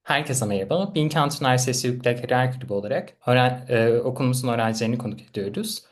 Herkese merhaba. Bilkent Üniversitesi Hukuk Kariyer Kulübü olarak okulumuzun öğrencilerini konuk ediyoruz.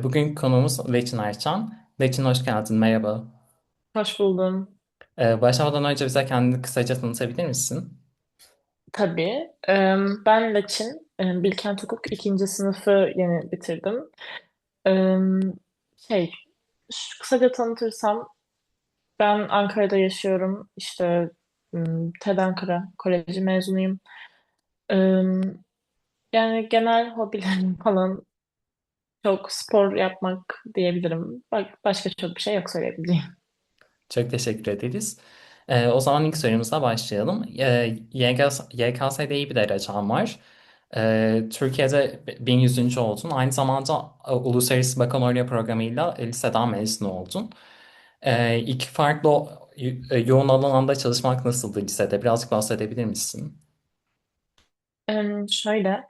Bugün konuğumuz Leçin Erçan. Leçin hoş geldin, merhaba. Hoş buldum. Başlamadan önce bize kendini kısaca tanıtabilir misin? Tabii. Ben Laçin. Bilkent Hukuk ikinci sınıfı yeni bitirdim. Ee, şey, kısaca tanıtırsam ben Ankara'da yaşıyorum. İşte TED Ankara Koleji mezunuyum. Ee, Yani genel hobilerim falan çok spor yapmak diyebilirim. Başka çok bir şey yok söyleyebileceğim. Çok teşekkür ederiz. O zaman ilk sorumuza başlayalım. YKS'de iyi bir derecen var. Türkiye'de 1100. oldun. Aynı zamanda Uluslararası Bakalorya programıyla liseden mezun oldun. İki farklı yoğun alanda çalışmak nasıldı lisede? Birazcık bahsedebilir misin? Şöyle,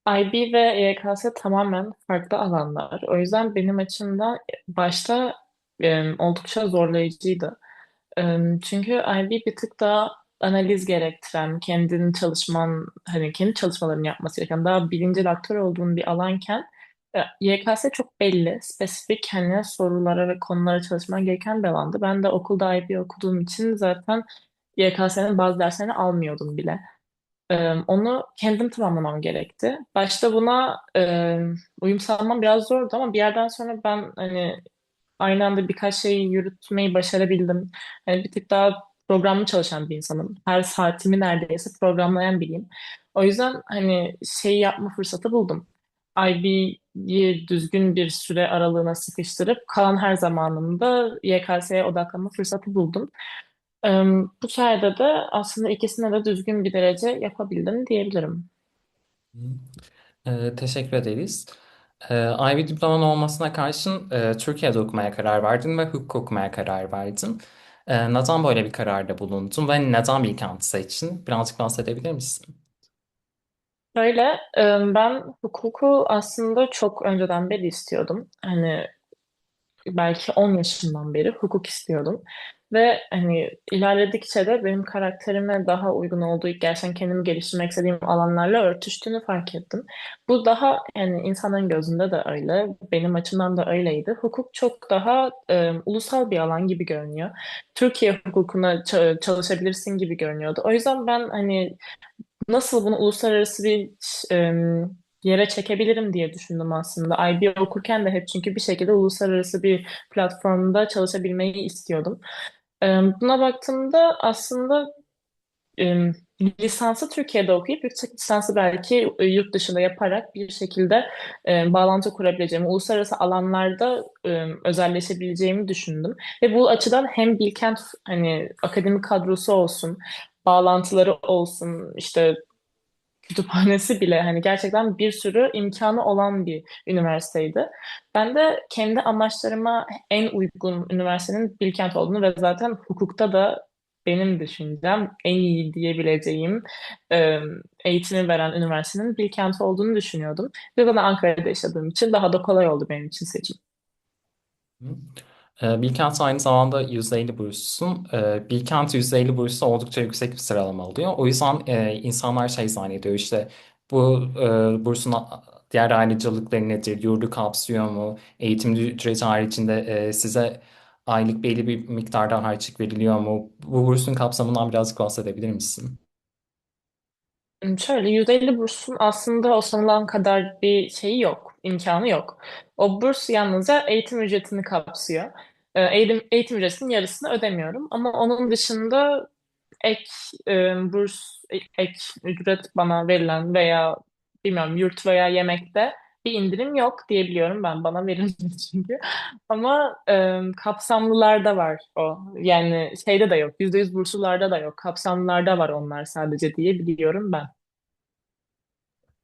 IB ve YKS tamamen farklı alanlar. O yüzden benim açımdan başta oldukça zorlayıcıydı. Çünkü IB bir tık daha analiz gerektiren, kendini çalışman, hani kendi çalışmalarını yapması gereken, daha bilinçli aktör olduğun bir alanken YKS çok belli, spesifik hani sorulara ve konulara çalışman gereken bir alandı. Ben de okulda IB okuduğum için zaten YKS'nin bazı derslerini almıyordum bile. Onu kendim tamamlamam gerekti. Başta buna uyum sağlamam biraz zordu ama bir yerden sonra ben hani aynı anda birkaç şeyi yürütmeyi başarabildim. Hani bir tık daha programlı çalışan bir insanım. Her saatimi neredeyse programlayan biriyim. O yüzden hani şey yapma fırsatı buldum. IB'yi düzgün bir süre aralığına sıkıştırıp kalan her zamanımda YKS'ye odaklanma fırsatı buldum. Bu sayede de aslında ikisine de düzgün bir derece yapabildim diyebilirim. Teşekkür ederiz. IB diploman olmasına karşın Türkiye'de okumaya karar verdin ve hukuk okumaya karar verdin. Neden böyle bir kararda bulundun ve neden Bilkent'i seçtin? Birazcık bahsedebilir misin? Şöyle, ben hukuku aslında çok önceden beri istiyordum. Hani belki 10 yaşından beri hukuk istiyordum. Ve hani ilerledikçe de benim karakterime daha uygun olduğu, gerçekten kendimi geliştirmek istediğim alanlarla örtüştüğünü fark ettim. Bu daha yani insanların gözünde de öyle, benim açımdan da öyleydi. Hukuk çok daha ulusal bir alan gibi görünüyor. Türkiye hukukuna çalışabilirsin gibi görünüyordu. O yüzden ben hani nasıl bunu uluslararası bir yere çekebilirim diye düşündüm aslında. IB okurken de hep çünkü bir şekilde uluslararası bir platformda çalışabilmeyi istiyordum. Buna baktığımda aslında e, lisansı Türkiye'de okuyup yüksek lisansı belki yurt dışında yaparak bir şekilde bağlantı kurabileceğimi, uluslararası alanlarda özelleşebileceğimi düşündüm. Ve bu açıdan hem Bilkent hani akademik kadrosu olsun, bağlantıları olsun, işte kütüphanesi bile hani gerçekten bir sürü imkanı olan bir üniversiteydi. Ben de kendi amaçlarıma en uygun üniversitenin Bilkent olduğunu ve zaten hukukta da benim düşüncem en iyi diyebileceğim e, eğitimi veren üniversitenin Bilkent olduğunu düşünüyordum. Ve ben Ankara'da yaşadığım için daha da kolay oldu benim için seçim. Hı. Bilkent aynı zamanda %50 burslusun. Bilkent %50 burslu oldukça yüksek bir sıralama alıyor. O yüzden insanlar şey zannediyor işte bu bursun diğer ayrıcalıkları nedir? Yurdu kapsıyor mu? Eğitim ücreti haricinde size aylık belli bir miktarda harçlık veriliyor mu? Bu bursun kapsamından birazcık bahsedebilir misin? Şöyle %50 bursun aslında o sanılan kadar bir şeyi yok, imkanı yok. O burs yalnızca eğitim ücretini kapsıyor. Eğitim ücretinin yarısını ödemiyorum ama onun dışında ek burs, ek ücret bana verilen veya bilmiyorum yurt veya yemekte bir indirim yok diyebiliyorum ben bana verildi çünkü. Ama kapsamlılarda var o. Yani şeyde de yok. %100 burslularda da yok. Kapsamlılarda var onlar sadece diye biliyorum ben.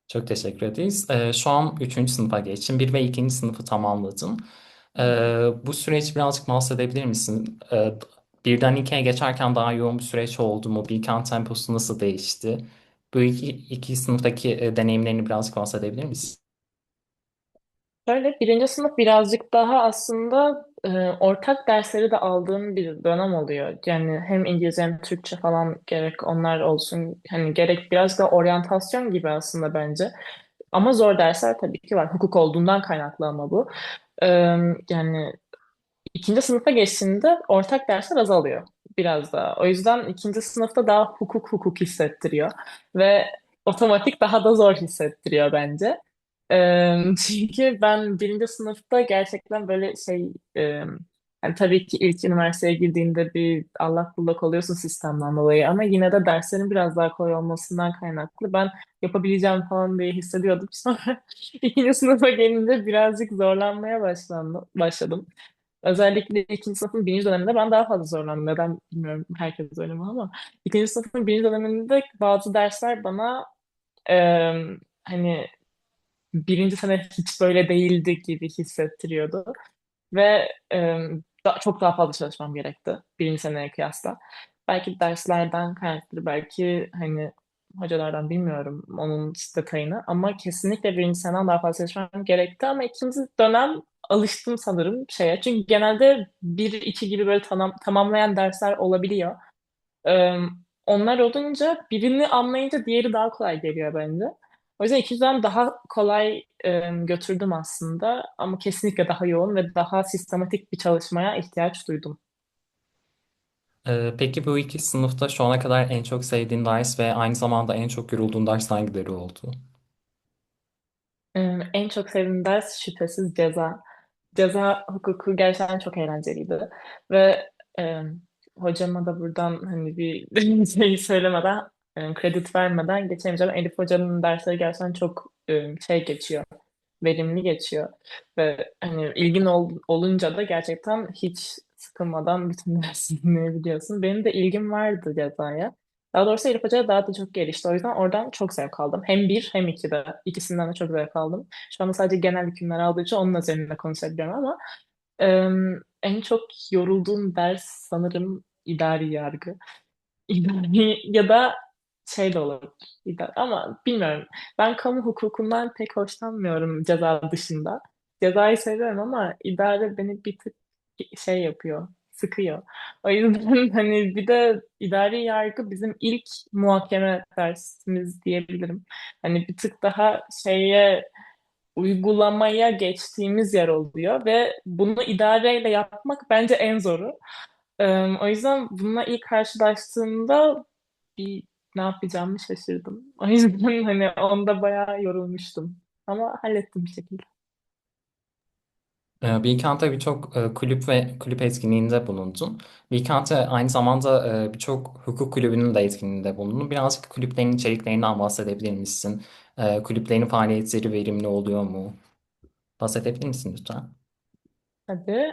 Çok teşekkür ederiz. Şu an üçüncü sınıfa geçtim. Bir ve ikinci sınıfı tamamladım. Bu süreç birazcık bahsedebilir misin? Birden ikiye geçerken daha yoğun bir süreç oldu mu? Bilkent temposu nasıl değişti? Bu iki sınıftaki deneyimlerini birazcık bahsedebilir misin? Şöyle birinci sınıf birazcık daha aslında Ortak dersleri de aldığım bir dönem oluyor. Yani hem İngilizce hem Türkçe falan gerek onlar olsun. Hani gerek biraz da oryantasyon gibi aslında bence. Ama zor dersler tabii ki var. Hukuk olduğundan kaynaklı ama bu. Ee, Yani İkinci sınıfa geçtiğinde ortak dersler azalıyor biraz daha. O yüzden ikinci sınıfta daha hukuk hissettiriyor ve otomatik daha da zor hissettiriyor bence. Çünkü ben birinci sınıfta gerçekten böyle yani tabii ki ilk üniversiteye girdiğinde bir allak bullak oluyorsun sistemden dolayı ama yine de derslerin biraz daha kolay olmasından kaynaklı ben yapabileceğim falan diye hissediyordum. Sonra ikinci sınıfa gelince birazcık zorlanmaya başladım. Özellikle ikinci sınıfın birinci döneminde ben daha fazla zorlandım. Neden bilmiyorum, herkes öyle mi ama ikinci sınıfın birinci döneminde bazı dersler bana e, hani birinci sene hiç böyle değildi gibi hissettiriyordu. Ve çok daha fazla çalışmam gerekti birinci seneye kıyasla. Belki derslerden kaynaklı, belki hani hocalardan bilmiyorum onun detayını ama kesinlikle birinci seneden daha fazla çalışmam gerekti ama ikinci dönem alıştım sanırım şeye. Çünkü genelde bir iki gibi böyle tamamlayan dersler olabiliyor. Ee, Onlar olunca birini anlayınca diğeri daha kolay geliyor bence. O yüzden ikinci dönem daha kolay götürdüm aslında ama kesinlikle daha yoğun ve daha sistematik bir çalışmaya ihtiyaç duydum. Peki bu iki sınıfta şu ana kadar en çok sevdiğin ders ve aynı zamanda en çok yorulduğun ders hangileri oldu? En çok sevdiğim ders şüphesiz ceza. Ceza hukuku gerçekten çok eğlenceliydi. Ve e, hocama da buradan hani bir şey söylemeden, kredi vermeden geçemeyeceğim. Elif hocanın dersleri gerçekten çok geçiyor, verimli geçiyor. Ve hani olunca da gerçekten hiç sıkılmadan bütün dersi dinleyebiliyorsun. Benim de ilgim vardı cezaya. Daha doğrusu Elif Hoca daha da çok gelişti. O yüzden oradan çok zevk aldım. Hem bir hem iki de. İkisinden de çok zevk aldım. Şu anda sadece genel hükümler aldığı için onun üzerinde konuşabiliyorum ama en çok yorulduğum ders sanırım idari yargı. İdari ya da şey de olabilir. Ama bilmiyorum. Ben kamu hukukundan pek hoşlanmıyorum ceza dışında. Cezayı seviyorum ama idare beni bir tık şey yapıyor, sıkıyor. O yüzden hani bir de idari yargı bizim ilk muhakeme dersimiz diyebilirim. Hani bir tık daha uygulamaya geçtiğimiz yer oluyor ve bunu idareyle yapmak bence en zoru. O yüzden bununla ilk karşılaştığımda bir ne yapacağımı şaşırdım. O yüzden hani onda bayağı yorulmuştum. Ama hallettim bir şekilde. Bilkent'te birçok kulüp ve kulüp etkinliğinde bulundun. Bilkent'te aynı zamanda birçok hukuk kulübünün de etkinliğinde bulundun. Birazcık kulüplerin içeriklerinden bahsedebilir misin? Kulüplerin faaliyetleri verimli oluyor mu? Bahsedebilir misin lütfen? Tabii.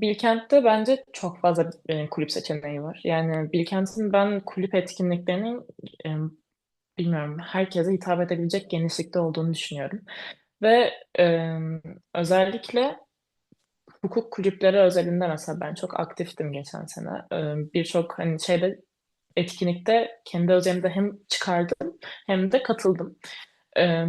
Bilkent'te bence çok fazla kulüp seçeneği var. Yani Bilkent'in ben kulüp etkinliklerinin bilmiyorum herkese hitap edebilecek genişlikte olduğunu düşünüyorum. Ve özellikle hukuk kulüpleri özelinde mesela ben çok aktiftim geçen sene. Birçok hani etkinlikte kendi özelimde hem çıkardım hem de katıldım. Ee,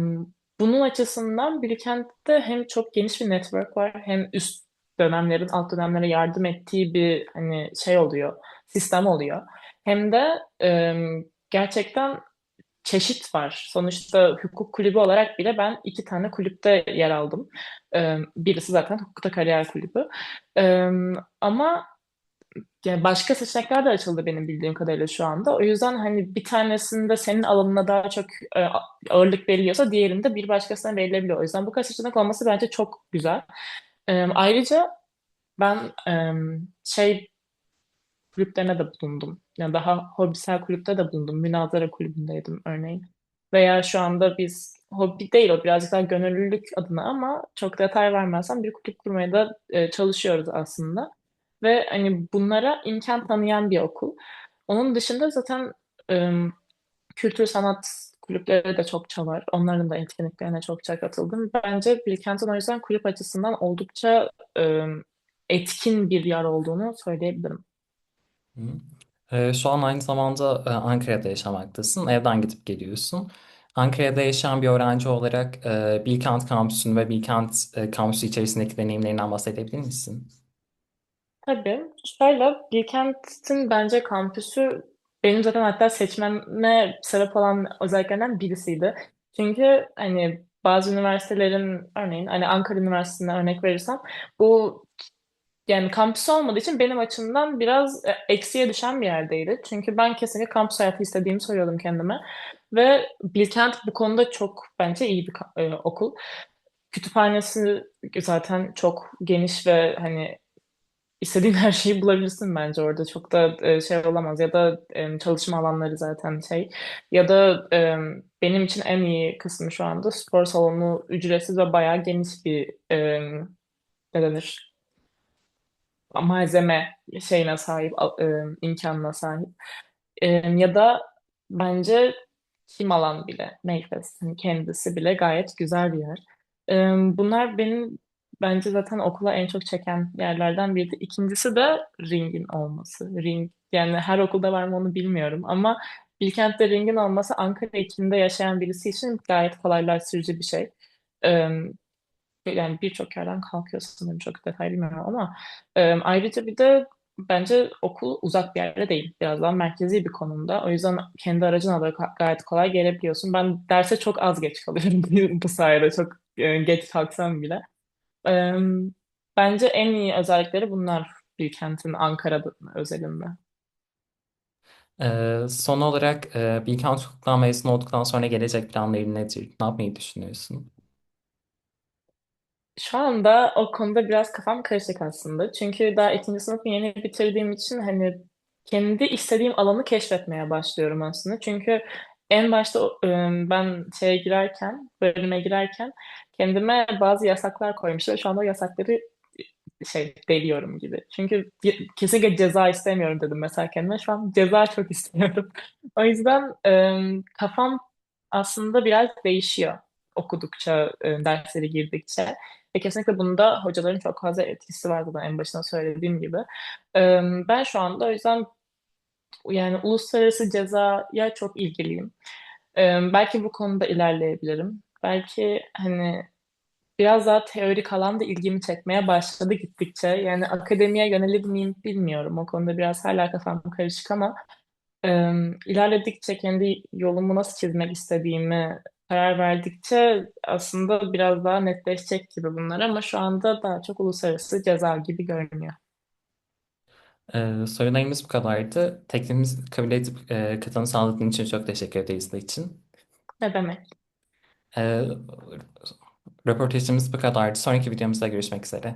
Bunun açısından Bilkent'te hem çok geniş bir network var hem üst dönemlerin alt dönemlere yardım ettiği bir hani oluyor, sistem oluyor. Hem de gerçekten çeşit var. Sonuçta hukuk kulübü olarak bile ben iki tane kulüpte yer aldım. Birisi zaten hukukta kariyer kulübü. Ee, Ama yani başka seçenekler de açıldı benim bildiğim kadarıyla şu anda. O yüzden hani bir tanesinde senin alanına daha çok ağırlık veriliyorsa diğerinde bir başkasına verilebiliyor. O yüzden bu kadar seçenek olması bence çok güzel. Ayrıca ben kulüplerine de bulundum. Yani daha hobisel kulüpte de bulundum. Münazara kulübündeydim örneğin. Veya şu anda biz hobi değil o birazcık daha gönüllülük adına ama çok detay vermezsem bir kulüp kurmaya da çalışıyoruz aslında. Ve hani bunlara imkan tanıyan bir okul. Onun dışında zaten e, kültür sanat kulüpleri de çokça var. Onların da etkinliklerine çokça katıldım. Bence Bilkent'in o yüzden kulüp açısından oldukça etkin bir yer olduğunu söyleyebilirim. Hı. Şu an aynı zamanda Ankara'da yaşamaktasın. Evden gidip geliyorsun. Ankara'da yaşayan bir öğrenci olarak Bilkent kampüsünü ve Bilkent kampüsü içerisindeki deneyimlerinden bahsedebilir misin? Tabii. Şöyle, Bilkent'in bence kampüsü benim zaten hatta seçmeme sebep olan özelliklerinden birisiydi. Çünkü hani bazı üniversitelerin örneğin hani Ankara Üniversitesi'ne örnek verirsem bu yani kampüsü olmadığı için benim açımdan biraz eksiye düşen bir yerdeydi. Çünkü ben kesinlikle kampüs hayatı istediğimi söylüyordum kendime. Ve Bilkent bu konuda çok bence iyi bir okul. Kütüphanesi zaten çok geniş ve hani istediğin her şeyi bulabilirsin bence orada. Çok da şey olamaz. Ya da çalışma alanları zaten şey. Ya da benim için en iyi kısmı şu anda spor salonu ücretsiz ve bayağı geniş bir ne denir? Malzeme şeyine sahip, imkanına sahip. Ya da bence kim alan bile, Mayfest'in kendisi bile gayet güzel bir yer. Bunlar benim bence zaten okula en çok çeken yerlerden biri. İkincisi de ringin olması. Ring yani her okulda var mı onu bilmiyorum ama Bilkent'te ringin olması Ankara içinde yaşayan birisi için gayet kolaylaştırıcı bir şey. Yani birçok yerden kalkıyor sanırım, çok detaylı bilmiyorum ama ayrıca bir de bence okul uzak bir yerde değil. Biraz daha merkezi bir konumda. O yüzden kendi aracına da gayet kolay gelebiliyorsun. Ben derse çok az geç kalıyorum bu sayede. Çok geç kalksam bile. E, Bence en iyi özellikleri bunlar Bilkent'in Ankara'da özelinde. Son olarak Bilkent Hukuk'tan mezun olduktan sonra gelecek planların nedir? Ne yapmayı düşünüyorsun? Şu anda o konuda biraz kafam karışık aslında. Çünkü daha ikinci sınıfı yeni bitirdiğim için hani kendi istediğim alanı keşfetmeye başlıyorum aslında. Çünkü en başta ben şeye girerken, bölüme girerken kendime bazı yasaklar koymuştum. Ve şu anda o yasakları şey deliyorum gibi. Çünkü kesinlikle ceza istemiyorum dedim mesela kendime. Şu an ceza çok istiyorum. O yüzden kafam aslında biraz değişiyor okudukça, dersleri girdikçe. Ve kesinlikle bunda hocaların çok fazla etkisi var zaten en başına söylediğim gibi. Ben şu anda o yüzden yani uluslararası cezaya çok ilgiliyim. Belki bu konuda ilerleyebilirim. Belki hani biraz daha teorik alan da ilgimi çekmeye başladı gittikçe. Yani akademiye yönelir miyim bilmiyorum. O konuda biraz hala kafam karışık ama e, ilerledikçe kendi yolumu nasıl çizmek istediğimi karar verdikçe aslında biraz daha netleşecek gibi bunlar ama şu anda daha çok uluslararası ceza gibi görünüyor. Sorularımız bu kadardı. Teklifimizi kabul edip katılım sağladığın için çok teşekkür ederiz de için. Ne demek? Ee, Röportajımız bu kadardı. Sonraki videomuzda görüşmek üzere.